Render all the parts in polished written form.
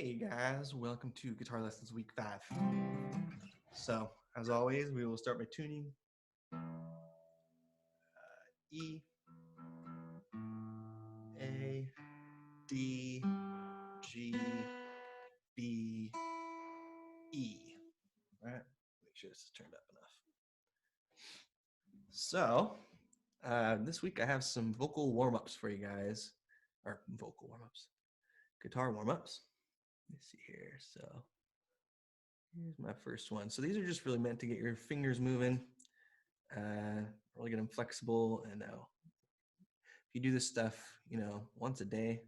Hey guys, welcome to Guitar Lessons Week 5. So, as always, we will start by tuning E, A, D, G, B, E. All right, make sure this is turned up enough. So, this week I have some vocal warm-ups for you guys, or vocal warm-ups, guitar warm-ups. Let me see here. So, here's my first one. So these are just really meant to get your fingers moving, really get them flexible. And if you do this stuff, once a day,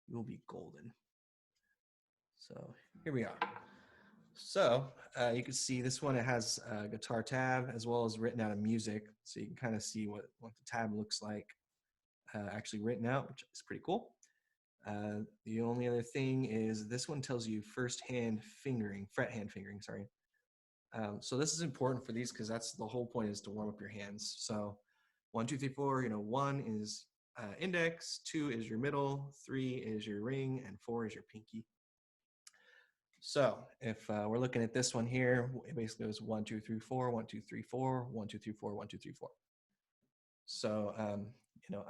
you will be golden. So here we are. So you can see this one, it has a guitar tab as well as written out of music. So you can kind of see what the tab looks like actually written out, which is pretty cool. The only other thing is this one tells you first hand fingering, fret hand fingering, sorry. So this is important for these because that's the whole point, is to warm up your hands. So 1, 2, 3, 4, 1 is index, 2 is your middle, 3 is your ring, and 4 is your pinky. So if we're looking at this one here, it basically goes 1, 2, 3, 4, 1, 2, 3, 4, 1, 2, 3, 4, 1, 2, 3, 4. So,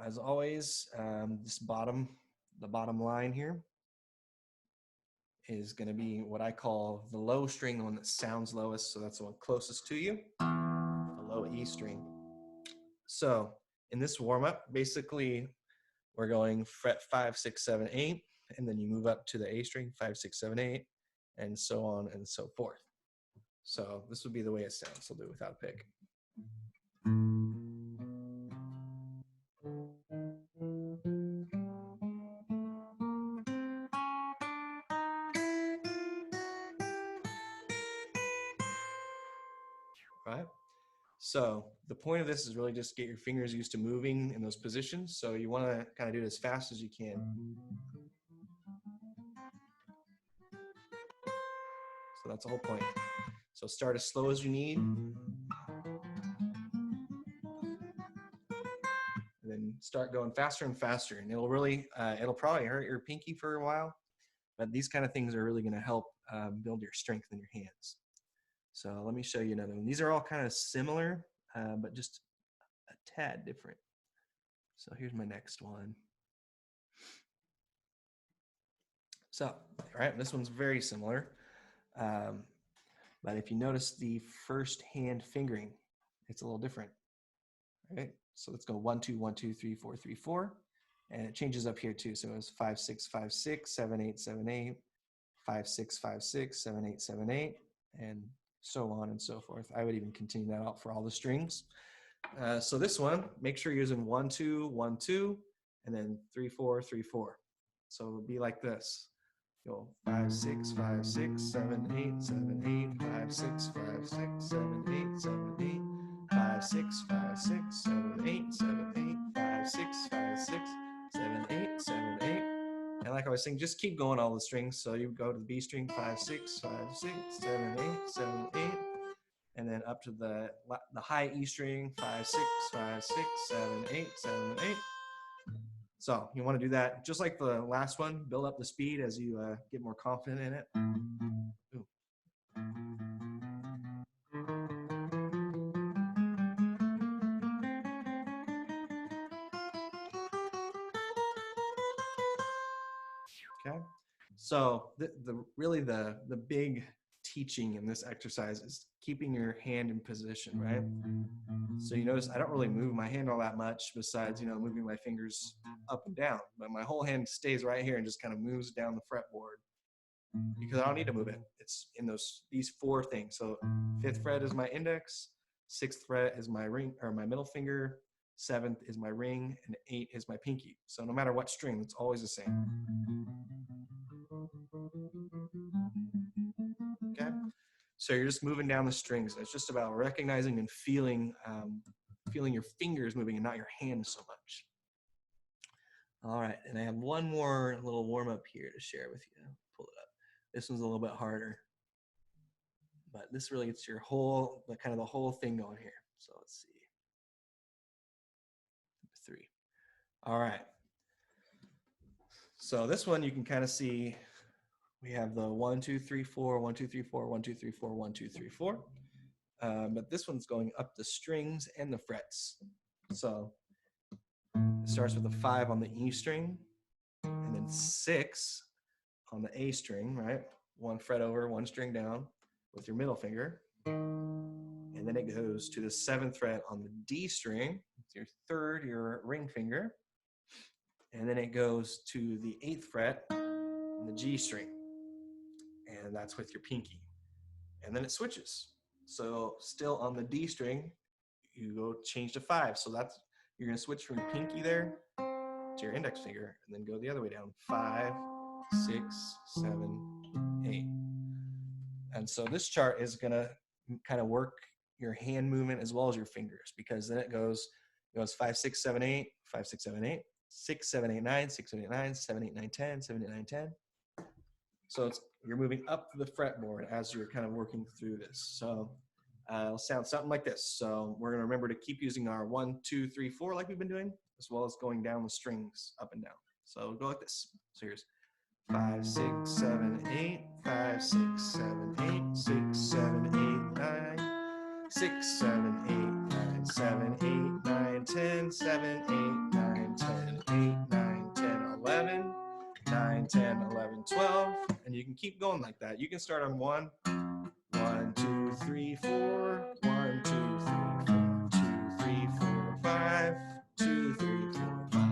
as always, the bottom line here is going to be what I call the low string, the one that sounds lowest. So that's the one closest to you, the low E string. So in this warm up, basically we're going fret 5, 6, 7, 8, and then you move up to the A string, 5, 6, 7, 8, and so on and so forth. So this would be the way it sounds. So I'll do it without a pick. Right? So the point of this is really just get your fingers used to moving in those positions. So you want to kind of do it as fast as you can. So that's the whole point. So start as slow as you need. And then start going faster and faster. And it'll probably hurt your pinky for a while, but these kind of things are really going to help build your strength in your hands. So let me show you another one. These are all kind of similar, but just a tad different. So here's my next one. So, all right, this one's very similar. But if you notice the first hand fingering, it's a little different. Right? So let's go 1, 2, 1, 2, 3, 4, 3, 4. And it changes up here too. So it's 5, 6, 5, 6, 7, 8, 7, 8, 5, 6, 5, 6, 7, 8, 7, 8, and so on and so forth. I would even continue that out for all the strings. So this one, make sure you're using 1, 2, 1, 2, and then 3, 4, 3, 4. So it would be like this. Go 5, 6, 5, 6, 7, 8, 7, 8, 5, 6, 5, 6, 7, 8, 7, 8, 5, 6, 5, 6, 7, 8, 7, 8, 5, 6, 5, 6, 7, 8, 7, 8. And like I was saying, just keep going all the strings. So you go to the B string, 5, 6, 5, 6, 7, 8, 7, 8. And then up to the high E string, 5, 6, 5, 6, 7, 8, 7, 8. So you want to do that just like the last one. Build up the speed as you get more confident in it. Ooh. Okay. So the big teaching in this exercise is keeping your hand in position, right? So you notice I don't really move my hand all that much besides, moving my fingers up and down, but my whole hand stays right here and just kind of moves down the fretboard because I don't need to move it. It's in these 4 things. So 5th fret is my index, 6th fret is my ring or my middle finger, 7th is my ring, and 8 is my pinky. So no matter what string, it's always the same. Okay. So you're just moving down the strings. It's just about recognizing and feeling your fingers moving and not your hands so much. All right, and I have one more little warm-up here to share with you. Pull it up. This one's a little bit harder, but this really gets your the whole thing going here. So let's see. 3. All right. So this one you can kind of see we have the 1, 2, 3, 4, 1, 2, 3, 4, 1, 2, 3, 4, 1, 2, 3, 4. But this one's going up the strings and the frets. So it starts with a 5 on the E string, and then 6 on the A string, right? One fret over, one string down with your middle finger. And then it goes to the 7th fret on the D string, it's your third, your ring finger. And then it goes to the 8th fret on the G string. And that's with your pinky. And then it switches. So still on the D string, you go change to 5. So that's, you're gonna switch from your pinky there to your index finger and then go the other way down. 5, 6, 7, 8. And so this chart is gonna kind of work your hand movement as well as your fingers, because then it goes 5, 6, 7, 8, 5, 6, 7, 8, 6, 7, 8, 9, 6, 7, 8, 9, 7, 8, 9, 10, 7, 8, 9, 10. So you're moving up the fretboard as you're kind of working through this. So it'll sound something like this. So we're gonna remember to keep using our 1, 2, 3, 4 like we've been doing, as well as going down the strings up and down. So go like this. So here's 5, 6, 7, 8, 5, 6, 7, 8, 6, 7, 8, 9, 6, 7, 8, 9, 7, 8, 9, 10, 7, 8, 9, 10, 8, 9, 10, 11, 9, 10, 11, 12. And you can keep going like that. You can start on 1, 1, 2, 3, 4, 1, 2, 3, 4, 2, 3, 4, 5, 2, 3, 4, 5.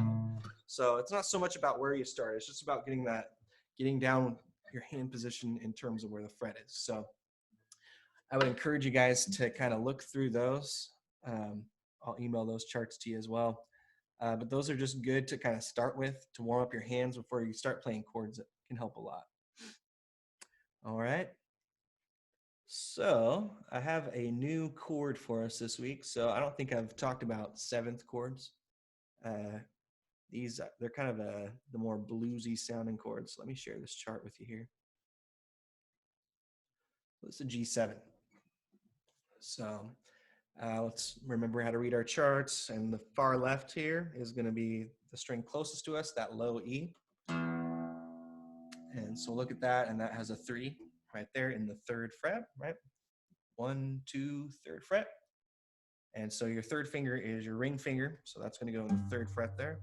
So it's not so much about where you start. It's just about getting down your hand position in terms of where the fret is. So I would encourage you guys to kind of look through those. I'll email those charts to you as well. But those are just good to kind of start with, to warm up your hands before you start playing chords. It can help a lot. All right. So I have a new chord for us this week. So I don't think I've talked about 7th chords. They're kind of the more bluesy sounding chords. Let me share this chart with you here. This is a G7. So let's remember how to read our charts. And the far left here is going to be the string closest to us, that low E. And so look at that, and that has a 3 right there in the 3rd fret, right? 1, 2, 3rd fret. And so your 3rd finger is your ring finger, so that's going to go in the 3rd fret there.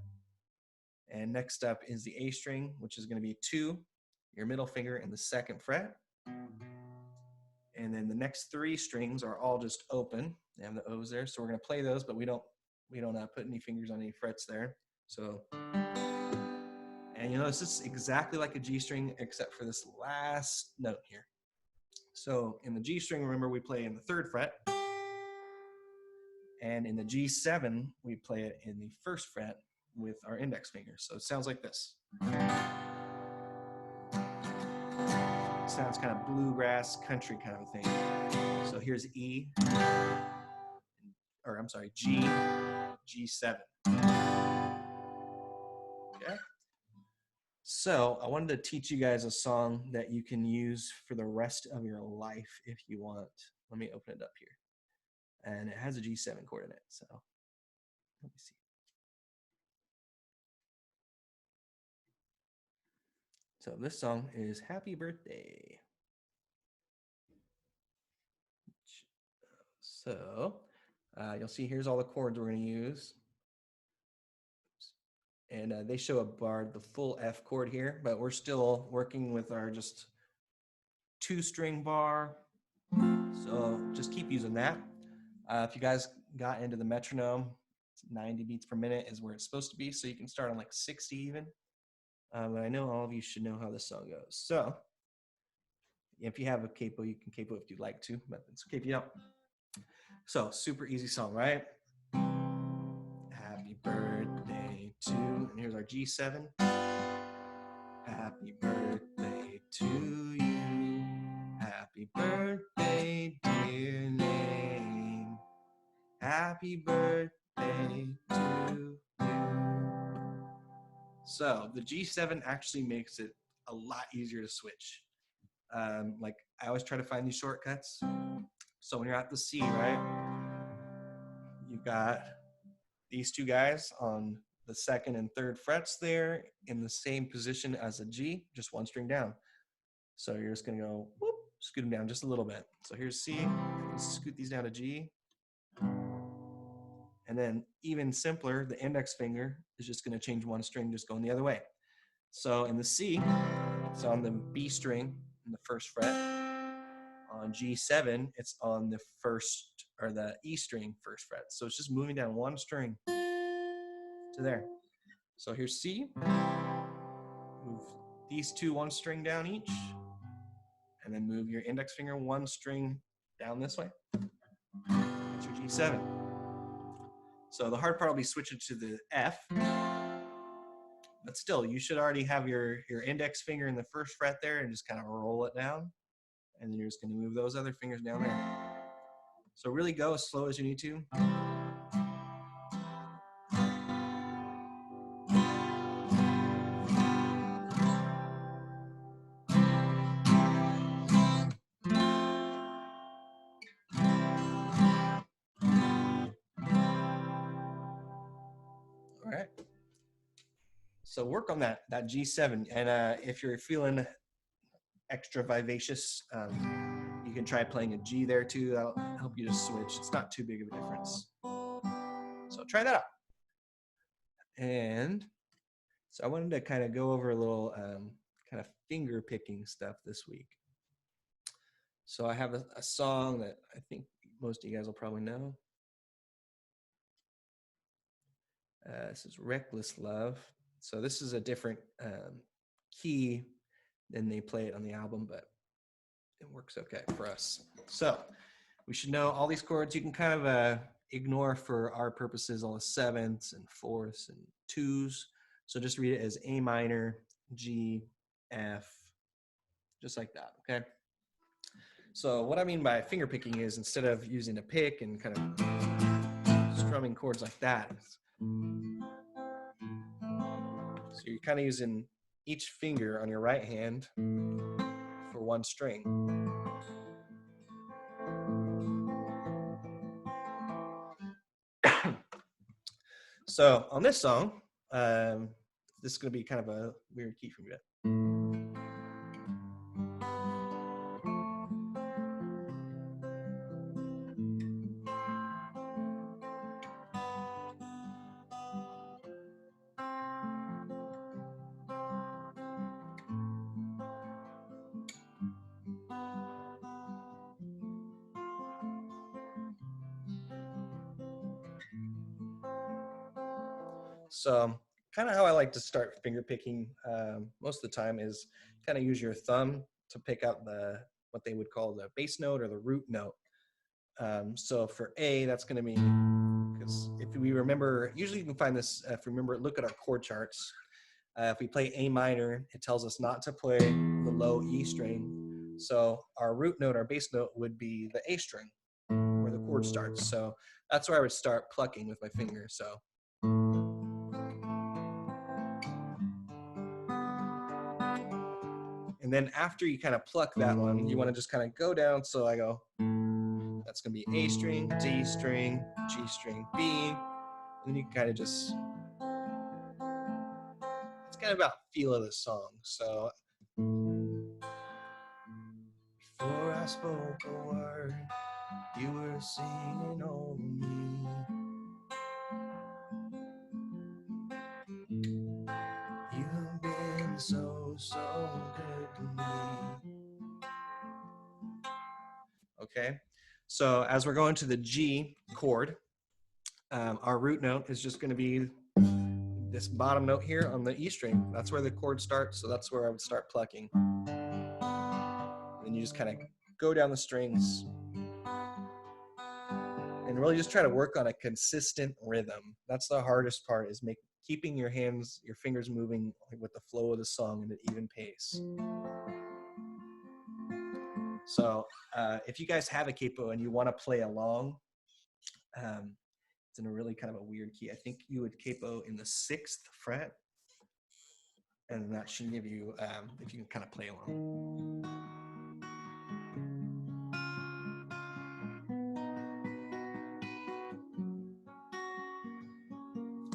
And next up is the A string, which is going to be 2, your middle finger in the 2nd fret. And then the next 3 strings are all just open. They have the O's there, so we're going to play those, but we don't put any fingers on any frets there. So, and you notice this is exactly like a G string, except for this last note here. So in the G string, remember we play in the 3rd fret, and in the G7, we play it in the 1st fret with our index finger. So it sounds like this. It sounds kind of bluegrass country kind of a thing. So here's E, or I'm sorry, G, G7. Okay. So I wanted to teach you guys a song that you can use for the rest of your life if you want. Let me open it up here. And it has a G7 chord in it. So let me see. So this song is Happy Birthday. So you'll see here's all the chords we're going to use. And they show a bar, the full F chord here, but we're still working with our just 2-string bar. So just keep using that. If you guys got into the metronome, 90 beats per minute is where it's supposed to be. So you can start on like 60 even. But I know all of you should know how this song goes. So if you have a capo, you can capo if you'd like to, but it's okay if you don't. So super easy song, right? Happy birthday to, and here's our G7. Happy birthday to you. Happy birthday, dear name. Happy birthday to you. So the G7 actually makes it a lot easier to switch. Like I always try to find these shortcuts. So when you're at the C, right, you've got these 2 guys on the 2nd and 3rd frets there in the same position as a G, just 1 string down. So you're just gonna go, whoop, scoot them down just a little bit. So here's C, scoot these down to G. And then even simpler, the index finger is just gonna change one string, just going the other way. So in the C, it's on the B string in the first fret. On G7, it's on the first, or the E string first fret. So it's just moving down one string to there. So here's C, move these two one string down each, and then move your index finger one string down this way. That's your G7. So the hard part will be switching to the F, but still, you should already have your index finger in the first fret there and just kind of roll it down. And then you're just going to move those other fingers down there. So really go as slow as you need to. All right. So work on that G7. And if you're feeling extra vivacious, you can try playing a G there too. That'll help you to switch. It's not too big of a difference. So try that out. And so I wanted to kind of go over a little kind of finger picking stuff this week. So I have a song that I think most of you guys will probably know. This is Reckless Love. So this is a different key than they play it on the album, but it works okay for us. So we should know all these chords. You can kind of ignore for our purposes all the sevenths and fourths and twos. So just read it as A minor, G, F, just like that, okay? So what I mean by finger picking is instead of using a pick and kind of strumming chords like that, so you're kind of using each finger on your right hand for one string. So on this song, this is going to be kind of a weird key for me to. So kind of how I like to start finger picking most of the time is kind of use your thumb to pick out what they would call the bass note or the root note. So for A, that's going to be, because if we remember, usually you can find this, if you remember, look at our chord charts. If we play A minor, it tells us not to play the low E string. So our root note, our bass note would be the A string where the chord starts. So that's where I would start plucking with my finger. So. And then after you kind of pluck that one, you want to just kind of go down. So I go, that's going to be A string, D string, G string, B. And then you kind of just, it's kind of about feel of the song. So before I spoke a word, you were singing on me. You've been so, so good to me. Okay, so as we're going to the G chord, our root note is just going to be this bottom note here on the E string. That's where the chord starts, so that's where I would start plucking. And you just kind of go down the strings and really just try to work on a consistent rhythm. That's the hardest part, is keeping your fingers moving with the flow of the song at an even pace. So if you guys have a capo and you want to play along, it's in a really kind of a weird key. I think you would capo in the 6th fret, and that should give you, if you can kind of play along.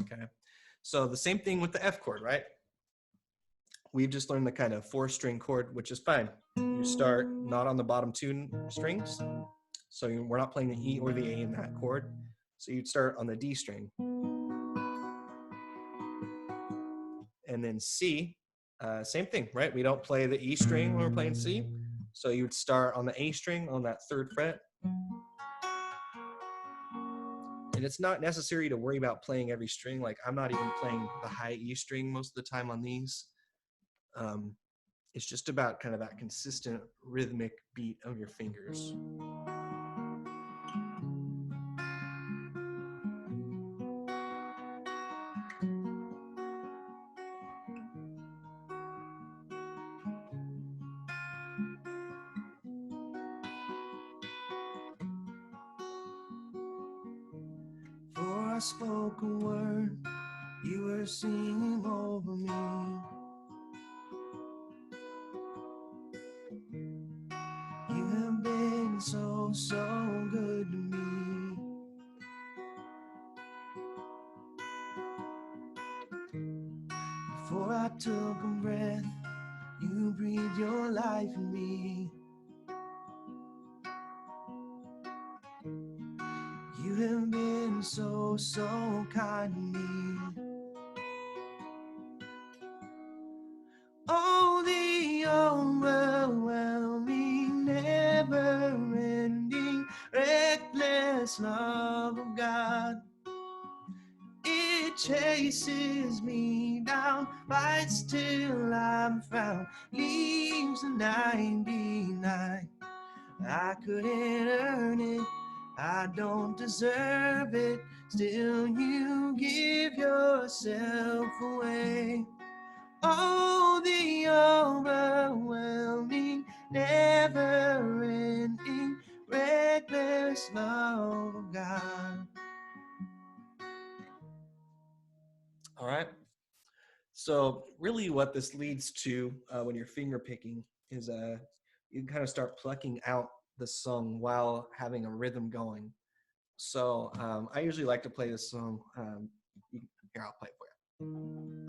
Okay, so the same thing with the F chord, right? we've just learned the kind of 4-string chord, which is fine. You start not on the bottom 2 strings, so we're not playing the E or the A in that chord. So you'd start on the D string. And then C, same thing, right? We don't play the E string when we're playing C. So you would start on the A string on that 3rd fret. And it's not necessary to worry about playing every string. Like I'm not even playing the high E string most of the time on these. It's just about kind of that consistent rhythmic beat of your fingers. Before I spoke a word, you were singing over me. You have been so, so good to me. Before I took a breath, you breathed your life in me. You have been so, so kind to me. Oh, the overwhelming, never-ending, reckless love of God. It chases me down, fights till I'm found, leaves the 99. I couldn't earn it, I don't deserve it, still you give yourself away. Oh, the overwhelming, never-ending, reckless love of God. All right. So really what this leads to when you're finger picking is you can kind of start plucking out the song while having a rhythm going. So I usually like to play this song. Here, I'll play it for you.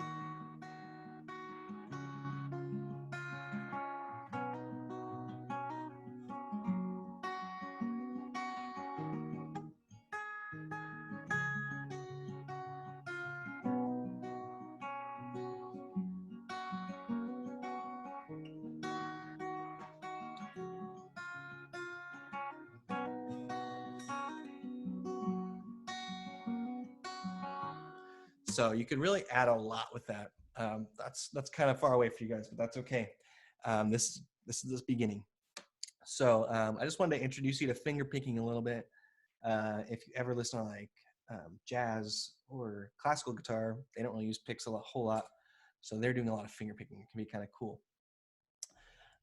So you can really add a lot with that. That's kind of far away for you guys, but that's okay. This is the beginning. So I just wanted to introduce you to finger picking a little bit. If you ever listen to like jazz or classical guitar, they don't really use picks a whole lot. So they're doing a lot of finger picking. It can be kind of cool.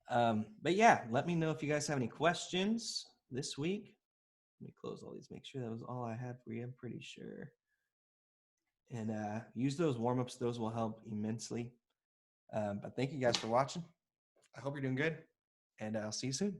But yeah, let me know if you guys have any questions this week. Let me close all these, make sure that was all I had for you. I'm pretty sure. And use those warm-ups. Those will help immensely. But thank you guys for watching. I hope you're doing good, and I'll see you soon.